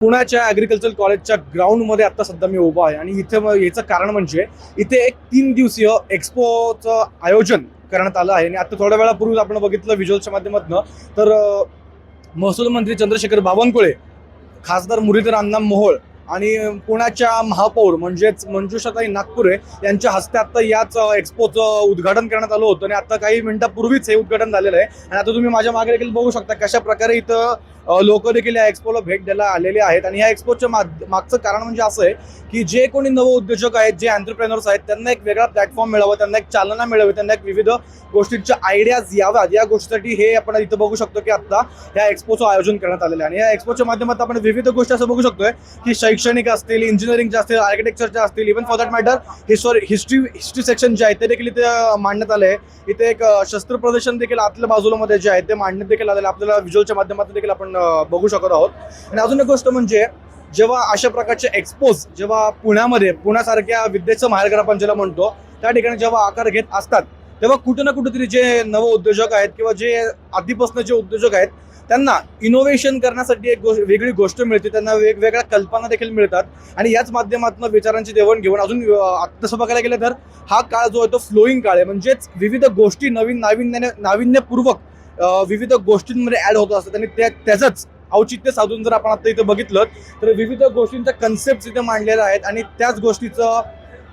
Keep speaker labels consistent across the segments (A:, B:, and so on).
A: पुण्याच्या ॲग्रिकल्चर कॉलेजच्या ग्राउंडमध्ये आता सध्या मी उभा आहे आणि इथे याचं कारण म्हणजे इथे एक 3 दिवसीय एक्स्पोचं आयोजन करण्यात आलं आहे. आणि आता थोड्या वेळापूर्वी आपण बघितलं व्हिज्युअलच्या माध्यमातून तर महसूल मंत्री चंद्रशेखर बावनकुळे, खासदार मुरलीधर अण्णा मोहोळ आणि पुण्याच्या महापौर म्हणजेच मंजुषाताई नागपुरे यांच्या हस्ते आता याच एक्स्पोचं उद्घाटन करण्यात आलं होतं. आणि आता काही मिनिटापूर्वीच हे उद्घाटन झालेलं आहे. आणि आता तुम्ही माझ्या मागे देखील बघू शकता कशा प्रकारे इथं लोक देखील या एक्स्पोला भेट द्यायला आलेले आहेत. आणि या एक्स्पोच्या मागचं कारण म्हणजे असं आहे की जे कोणी नवउद्योजक आहेत, जे एंटरप्रेनर्स आहेत, त्यांना एक वेगळा प्लॅटफॉर्म मिळावा, त्यांना एक चालना मिळावी, त्यांना एक विविध गोष्टींच्या आयडियाज याव्यात, या गोष्टीसाठी हे आपण इथं बघू शकतो की आता या एक्स्पोचं आयोजन करण्यात आलेलं आहे. आणि या एक्स्पोच्या माध्यमातून आपण विविध गोष्टी असं बघू शकतोय की शैक्षणिक असतील, इंजिनिअरिंगच्या असतील, आर्किटेक्चरच्या असतील, even for that matter history section जे आहे ते देखील इथे मांडण्यात आले आहे. इथे एक शस्त्र प्रदर्शन देखील आतल्या बाजूला मध्ये जे आहे ते मांडण्यात देखील आलेलं आपल्याला व्हिज्युअलच्या माध्यमातून देखील आपण बघू शकत आहोत. आणि अजून एक गोष्ट म्हणजे जेव्हा अशा प्रकारचे एक्स्पोज जेव्हा पुण्यासारख्या विद्येचं माहेरघर आपण ज्याला म्हणतो त्या ठिकाणी जेव्हा आकार घेत असतात तेव्हा कुठे ना कुठेतरी जे नव उद्योजक आहेत किंवा जे आधीपासून जे उद्योजक आहेत त्यांना इनोव्हेशन करण्यासाठी एक वेगळी गोष्ट मिळते, त्यांना वेगवेगळ्या कल्पना देखील मिळतात. आणि याच माध्यमातून विचारांची देवाणघेवाण अजून तसं बघायला गेलं तर हा काळ जो आहे तो फ्लोईंग काळ आहे. म्हणजेच विविध गोष्टी नाविन्यपूर्वक विविध गोष्टींमध्ये ऍड होत असतात. आणि त्याचंच औचित्य साधून जर आपण आता इथं बघितलं तर विविध गोष्टींच्या कन्सेप्ट इथे मांडलेल्या आहेत. आणि त्याच गोष्टीचं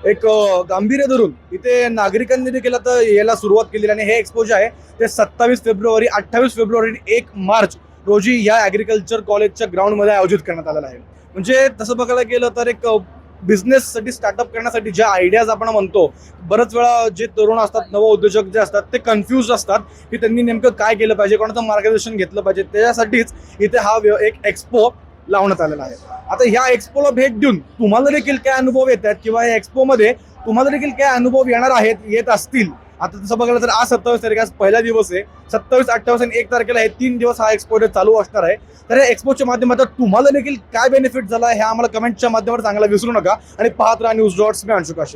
A: एक गांभीर्य धरून इथे नागरिकांनी देखील आता याला सुरुवात केलेली. आणि हे एक्स्पो जे आहे ते 27 फेब्रुवारी, 28 फेब्रुवारी आणि 1 मार्च रोजी या ॲग्रिकल्चर कॉलेजच्या ग्राउंडमध्ये आयोजित करण्यात आलेलं आहे. म्हणजे तसं बघायला गेलं तर एक बिझनेससाठी स्टार्टअप करण्यासाठी ज्या आयडियाज आपण म्हणतो, बऱ्याच वेळा जे तरुण असतात, नवउद्योजक जे असतात ते कन्फ्यूज असतात की त्यांनी नेमकं काय केलं पाहिजे, कोणाचं मार्गदर्शन घेतलं पाहिजे. त्याच्यासाठीच इथे हा एक एक्स्पो लावण्यात आलेला आहे. आता ह्या एक्स्पोला भेट देऊन तुम्हाला देखील काय अनुभव येत आहेत किंवा या एक्स्पोमध्ये तुम्हाला देखील काय अनुभव येत असतील. आता तसं बघायला तर आज 27 तारीख, आज पहिला दिवस आहे. 27, 28 आणि 1 तारखेला हे 3 दिवस हा एक्स्पो चालू असणार आहे. तर या एक्स्पोच्या माध्यमातून तुम्हाला देखील काय बेनिफिट झाला हे आम्हाला कमेंटच्या माध्यमातून सांगायला विसरू नका. आणि पाहत राहा न्यूज डॉट्स मी अंशुकाशी.